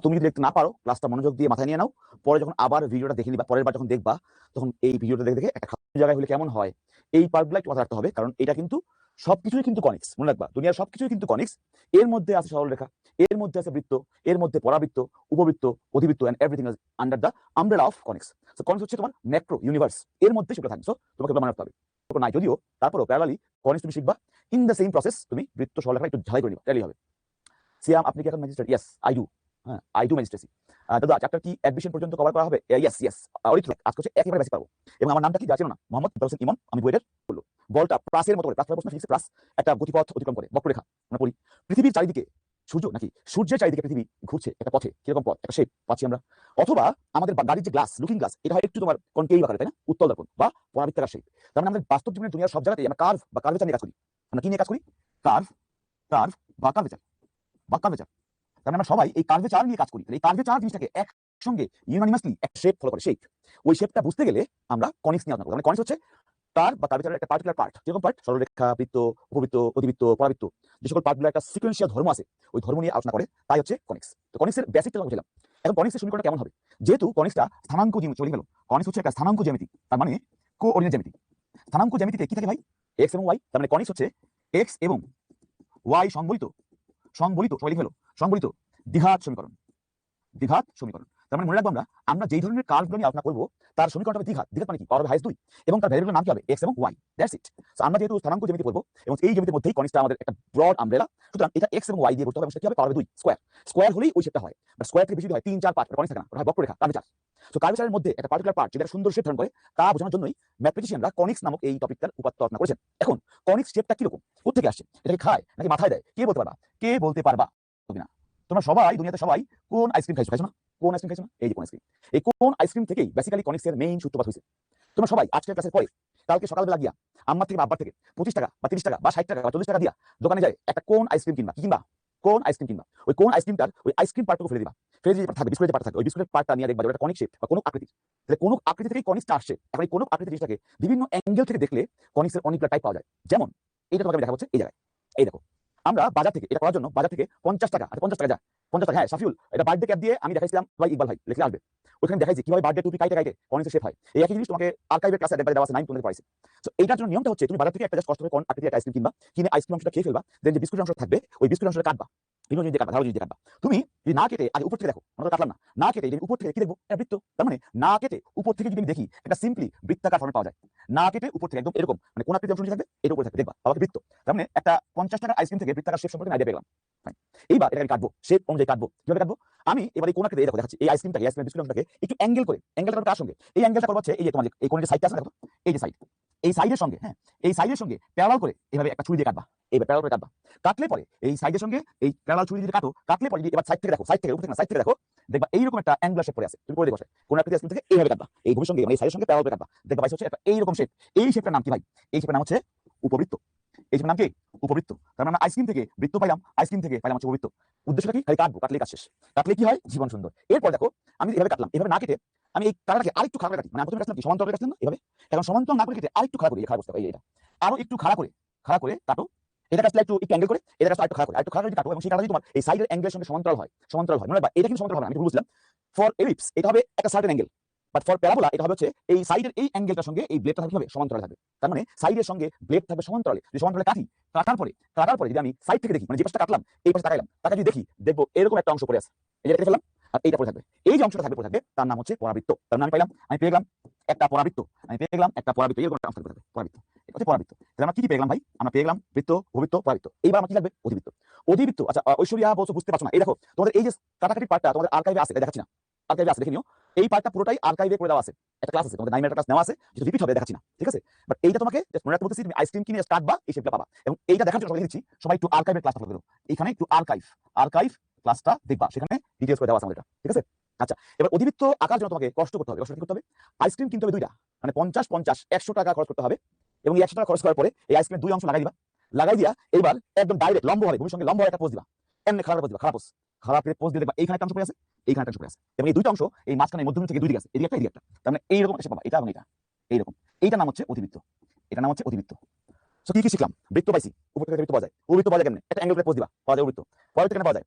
তুমি যদি দেখতে না পারো ক্লাসটা মনোযোগ দিয়ে মাথায় নিয়ে নাও, পরে যখন আবার ভিডিওটা দেখে নিবা, পরের বার যখন দেখবা তখন এই ভিডিওটা দেখে দেখে একটা জায়গায় হলে কেমন হয় এই পার্টগুলো একটু মাথায় রাখতে হবে, কারণ এটা কিন্তু সবকিছুই কিন্তু কনিক্স, মনে রাখবা দুনিয়ার সবকিছুই কিন্তু কনিক্স। এর মধ্যে আছে সরলরেখা, এর মধ্যে আছে বৃত্ত, এর মধ্যে পরাবৃত্ত, উপবৃত্ত, অধিবৃত্ত and everything is under the umbrella of conics. So conics হচ্ছে তোমার ম্যাক্রো ইউনিভার্স, এর মধ্যে সেটা থাকবে। সো তোমাকে মনে রাখতে হবে নাই যদিও, তারপরও প্যারালালি কনিক্স তুমি শিখবা। ইন দ্য সেম প্রসেস তুমি বৃত্ত সরলরেখা একটু ঝালাই করে নিবা, তাহলেই হবে। সিয়াম আপনি কি এখন ম্যাজিস্ট্রেট? Yes I do. হ্যাঁ আই ডু ম্যাজিস্ট্রেসি। দাদা চ্যাপ্টার কি অ্যাডমিশন পর্যন্ত কভার করা হবে? ইয়েস ইয়েস অরিত্র আজকে হচ্ছে একেবারে বেসিক পাবো। এবং আমার নামটা কি জানো না? মোহাম্মদ হোসেন ইমন, আমি বুয়েটের বললো। বলটা প্রাসের মতো করে, প্রাস প্রশ্ন ফিজিক্সে প্রাস একটা গতিপথ অতিক্রম করে বক্ররেখা আমরা পড়ি। পৃথিবীর চারিদিকে সূর্য নাকি সূর্যের চারিদিকে পৃথিবী ঘুরছে একটা পথে, কিরকম পথ, একটা শেপ পাচ্ছি আমরা। অথবা আমাদের গাড়ির যে গ্লাস, লুকিং গ্লাস, এটা হয় একটু তোমার কনকেভ আকারে, তাই না? উত্তল দর্পণ বা পরাবৃত্তাকার শেপ। তার মানে আমাদের বাস্তব জীবনের দুনিয়ার সব জায়গাতেই আমরা কার্ভ বা কার্ভেচার নিয়ে কাজ করি। আমরা কি নিয়ে কাজ করি? কার্ভ, কার্ভ বা কার্ভেচার বা কার্ভেচার। তার মানে আমরা সবাই এই কার্ভেচার নিয়ে কাজ করি। এই কার্ভেচার জিনিসটাকে একসঙ্গে ইউনানিমাসলি একটা শেপ ফলো করে, শেপ। ওই শেপটা বুঝতে গেলে আমরা কনিক্স নিয়ে আলোচনা করব। মানে কনিক্স হচ্ছে কার্ভ বা কার্ভেচারের একটা পার্টিকুলার পার্ট। যেরকম পার্ট সরলরেখা, বৃত্ত, উপবৃত্ত, অধিবৃত্ত, পরাবৃত্ত, যে সকল পার্টগুলো একটা সিকোয়েন্সিয়াল ধর্ম আছে, ওই ধর্ম নিয়ে আলোচনা করে, তাই হচ্ছে কনিক্স। তো কনিক্সের বেসিকটা বুঝলাম। এখন কনিক্সের সমীকরণটা কেমন হবে? যেহেতু কনিক্সটা স্থানাঙ্ক জ্যামিতি, চলে গেল, কনিক্স হচ্ছে একটা স্থানাঙ্ক জ্যামিতি, তার মানে কোঅর্ডিনেট জ্যামিতি। স্থানাঙ্ক জ্যামিতিতে কি থাকে ভাই? এক্স এবং ওয়াই। তার মানে কনিক্স হচ্ছে এক্স এবং ওয়াই সংবলিত, সংবলিত সবাই লিখে ফেলো, সংবলিত দ্বিঘাত সমীকরণ। দ্বিঘাত সমীকরণ তার মানে মনে রাখবো আমরা যেই ধরনের কার্ভগুলো নিয়ে আলোচনা করবো তার সমীকরণটা হবে দ্বিঘাত। দ্বিঘাত মানে কি? পাওয়ার হবে হাইয়েস্ট 2 এবং তার ভ্যারিয়েবলের নাম কি হবে? এক্স এবং ওয়াই। That's it. সো আমরা যেহেতু স্থানাঙ্ক জ্যামিতি পড়বো এবং এই জ্যামিতির মধ্যেই কনিক্সটা আমাদের একটা ব্রড আমব্রেলা, সুতরাং এটা এক্স এবং ওয়াই দিয়ে করতে হবে এবং সেটা কি হবে? পাওয়ার হবে 2 স্কয়ার। স্কয়ার হলেই ওই শেপটা হয়, বাট স্কয়ার থেকে বেশি হয় 3 4 5, কনিক্স থাকে না, ওটা হয় বক্ররেখা, কার্ভেচার। সো কার্ভেচারের মধ্যে একটা পার্টিকুলার পার্ট যেটা সুন্দর শেপ ধারণ করে, তা বোঝানোর জন্যই ম্যাথমেটিশিয়ানরা কনিক্স নামক এই টপিকটার উপাত্ত রচনা করেছেন। এখন কনিক্স শেপটা কিরকম, কোথা থেকে আসছে, এটাকে খায় নাকি মাথায় দেয়, কে বলতে পারবা? কে বলতে পারবা? তুমি না। তোমরা সবাই দুনিয়াতে সবাই কোন আইসক্রিম খাইছো? খাইছো না? কোন আইসক্রিম খাইছো না? এই যে কোন আইসক্রিম। এই কোন আইসক্রিম থেকেই বেসিক্যালি কনিক্সের মেইন সূত্রপাত হয়েছে। তোমরা সবাই আজকের ক্লাসের পরে কালকে সকালবেলা গিয়া আম্মার থেকে বা আব্বার থেকে 25 টাকা বা 30 টাকা বা 60 টাকা বা 40 টাকা দিয়া দোকানে যায় একটা কোন আইসক্রিম কিনবা। কি কিনবা? কোন আইসক্রিম কিনবা। ওই কোন আইসক্রিমটার ওই আইসক্রিম পার্টটুকু ফেলে দিবা। ফেলে দিয়ে থাকবে বিস্কুটের পার্ট থাকবে, ওই বিস্কুটের পার্টটা নিয়ে দেখবা একটা কনিক শেপ বা কোনো আকৃতি। তাহলে কোনো আকৃতি থেকে কনিক্সটা আসছে। এখন এই কোনো আকৃতি জিনিসটাকে বিভিন্ন অ্যাঙ্গেল থেকে দেখলে কনিক্সের অনেকগুলো টাইপ পাওয়া যায়। যেমন এটা তোমাকে দেখা হচ্ছে এই জায়গায়, এই দেখো। আমরা বাজার থেকে এটা করার জন্য বাজার থেকে 50 টাকা, আচ্ছা 50 টাকা যায়, 50 টাকা। হ্যাঁ শাফিউল, এটা বার্থডে ক্যাপ দিয়ে আমি দেখাইছিলাম ভাই, ইকবাল ভাই লিখলে আসবে। ওখানে দেখাইছি কিভাবে বার্থডে টুপি কাইটে কাইটে কনিক্সের শেপ হয়। এই একই জিনিস তোমাকে আর্কাইভের ক্লাসে একবার দেওয়া আছে, 9 তোমাদের পাইছে। সো এইটার জন্য নিয়মটা হচ্ছে তুমি বাজার থেকে একটা জাস্ট কষ্ট করে কোন আকৃতির একটা আইসক্রিম কিনবা, কিনে আইসক্রিম অংশটা খেয়ে ফেলবা, দেন যে বিস্কুট অংশ থাকবে ওই বিস্কুট অংশটা কাটবা, বিভিন্ন জিনিস দিয়ে কাটবা, ধারালো জিনিস দিয়ে কাটবা। তুমি যদি না কেটে আগে উপর থেকে দেখো, আমরা তো কাটলাম না, না কেটে যদি উপর থেকে কি দেখবো? একটা বৃত্ত। তার মানে না কেটে উপর থেকে যদি আমি দেখি একটা সিম্পলি বৃত্তাকার ফর্মে পাওয়া যায়। না কেটে উপর থেকে একদম এরকম, মানে কোন আকৃতির অংশ থাকবে এর উপরে থাকবে, দেখবা পাওয়া বৃত্ত। তার মানে একটা 50 টাকার আইসক্রিম থেকে বৃত্তাকার শেপ সম্পর্কে আইডিয়া পেলাম। ফাইন। এইবার এটাকে আমি কাটবো, শেপ অনুযায়ী কাটবো। কিভাবে কাটবো? আমি এবার এই কোন আকৃতি দেখো দেখাচ্ছি, এই আইসক্রিমটাকে, আইসক্রিমের বিস্কুট অংশটাকে একটু অ্যাঙ্গেল করে, অ্যাঙ্গেলটা কার সঙ্গে? এই অ্যাঙ্গেলটা করবো হচ্ছে এই যে তোমার এই কোণের যে সাইডটা আছে দেখো, এই যে সাইড, এই সাইডের সঙ্গে, হ্যাঁ এই সাইডের সঙ্গে প্যারালাল করে এভাবে একটা ছুরি দিয়ে কাটবা। এইবার প্যারালাল করে কাটবা, কাটলে পরে এই সাইডের সঙ্গে এই প্যারালাল ছুরি দিয়ে কাটো, কাটলে পরে যদি এবার সাইড থেকে দেখো, সাইড থেকে উপর থেকে না, সাইড থেকে দেখো, দেখবা এইরকম একটা অ্যাঙ্গুলার শেপ পড়ে আছে। তুমি করে দেখো কোন আকৃতি আইসক্রিম থেকে এইভাবে কাটবা, এই ভূমির সঙ্গে মানে এই সাইডের সঙ্গে প্যারালাল করে কাটবা, দেখবা পাইছো হচ্ছে একটা এইরকম শেপ। এই শেপটার নাম কি ভাই? এই শেপের নাম হচ্ছে উপবৃত্ত। এই শেপের নাম কি? উপবৃত্ত। তার মানে আমরা আইসক্রিম থেকে বৃত্ত পাইলাম, আইসক্রিম থেকে পাইলাম হচ্ছে উপবৃত্ত। উদ্দেশ্যটা কি? খালি কাটবো, কাটলে কাজ শেষ। কাটলে কি হয়? জীবন সুন্দর। এরপর দেখো আমি এভাবে কাটলাম, এভাবে না কেটে আমি এই কাটাটাকে আরেকটু খাড়া করে কাটি। মানে আমি প্রথমে কাটলাম কি সমান্তরালে কাটলাম না এভাবে, এখন সমান্তরাল না করে কেটে আরেকটু খাড়া করি, এই খাড়া বসতে এই এটা আরো একটু খাড়া করে, খাড়া করে কাটো। এটা কাটলে একটু একটু অ্যাঙ্গেল করে, এটা কাটলে একটু খাড়া করে, একটু খাড়া করে কাটো এবং সেই কাটা যদি তোমার এই সাইডের অ্যাঙ্গেলের সঙ্গে সমান্তরাল হয়, সমান্তরাল হয় মনে হয় এটা কিন্তু সমান্তরাল হবে না, আমি ভুল বুঝলাম। ফর এলিপস এটা হবে একটা certain angle, but for parabola এটা হবে হচ্ছে এই সাইডের এই অ্যাঙ্গেলটার সঙ্গে এই ব্লেডটা থাকবে সমান্তরালে থাকবে। তার মানে সাইডের সঙ্গে ব্লেড থাকবে সমান্তরালে। যদি সমান্তরালে কাটি, কাটার পরে যদি আমি সাইড থেকে দেখি, মানে যে পাশটা কাটলাম এই পাশে তাকাইলাম, তাকে যদি দেখবো এরকম একটা অংশ পড়ে আছে, এই যে কেটে ফেললাম আর এইটা পড়ে থাকবে। এই যে অংশটা পড়ে থাকবে তার নাম হচ্ছে পরাবৃত্ত। তার মানে আমি পেয়ে গেলাম একটা পরাবৃত্ত, এরকম একটা অংশ থাকবে, পরাবৃত্ত। এটা হচ্ছে পরাবৃত্ত। তাহলে আমরা কি পেয়ে গেলাম ভাই? আমরা পেয়ে গেলাম বৃত্ত, ভূবৃত্ত, পরাবৃত্ত। এইবার আমার কি লাগবে? অধিবৃত্ত। অধিবৃত্ত, আচ্ছা ঐশ্বরিয়া বলছো বুঝতে পারছো না, এই দেখো তোমাদের এই যে কাটাকাটি পার্টটা তোমাদের আর্কাইভে আছে, দেখাচ্ছি না, আর্কাইভে আছে দেখে নিও। এই পার্টটা পুরোটাই আর্কাইভে করে দেওয়া আছে, একটা ক্লাস আছে তোমাদের 9 মিনিটের ক্লাস নেওয়া আছে, যেটা রিপিট হবে দেখাচ্ছি না, ঠিক আছে? বাট এইটা তোমাকে জাস্ট মনে রাখতে বলতেছি, তুমি আইসক্রিম কিনে কাটবা, এই শেপটা পাবা। এবং এইটা দেখার জন্য সবাই দিচ্ছি, সবাই একটু আর্কাইভের ক্লাসটা ফলো করো। এখানে একটু আর্কাইভ ক্লাসটা দেখবা, সেখানে ডিটেইলস করে দেওয়া আছে আমাদের, ঠিক আছে? আচ্ছা এবার অধিবৃত্ত আঁকার জন্য তোমাকে কষ্ট করতে হবে, কষ্ট করতে হবে। আইসক্রিম কিনতে হবে দুইটা, মানে 50 100 টাকা খরচ করতে হবে। এবং এই 100 টাকা খরচ করার পরে এই আইসক্রিমের দুই অংশ লাগাই দিবা, লাগাই দিয়া এইবার একদম ডাইরেক্ট লম্ব হবে, ভূমির সঙ্গে লম্ব একটা পোজ দিবা, এমনি খারাপ পোজ দিবা, খারাপ পোজ দিয়ে দেখবা এইখানে একটা অংশ পড়ে আছে, এইখানে একটা অংশ পড়ে আছে, এবং এই দুইটা অংশ এই মাঝখানে মধ্যবিন্দু থেকে দুই দিকে আছে, এদিকে একটা এদিকে একটা। তার মানে এইরকম এসে পাবা, এটা এবং এটা এইরকম। এইটার নাম হচ্ছে অধিবৃত্ত, এটার নাম হচ্ছে অধিবৃত্ত। সো কি কি শিখলাম? বৃত্ত পাইছি, উপর থেকে বৃত্ত পাওয়া যায়। অভিবৃত্ত পাওয়া যায় কেমনে? একটা অ্যাঙ্গেল করে পোজ দিবা, পাওয়া যায় অভিবৃত্ত। পরবর্তী কেন পাওয়া যায়?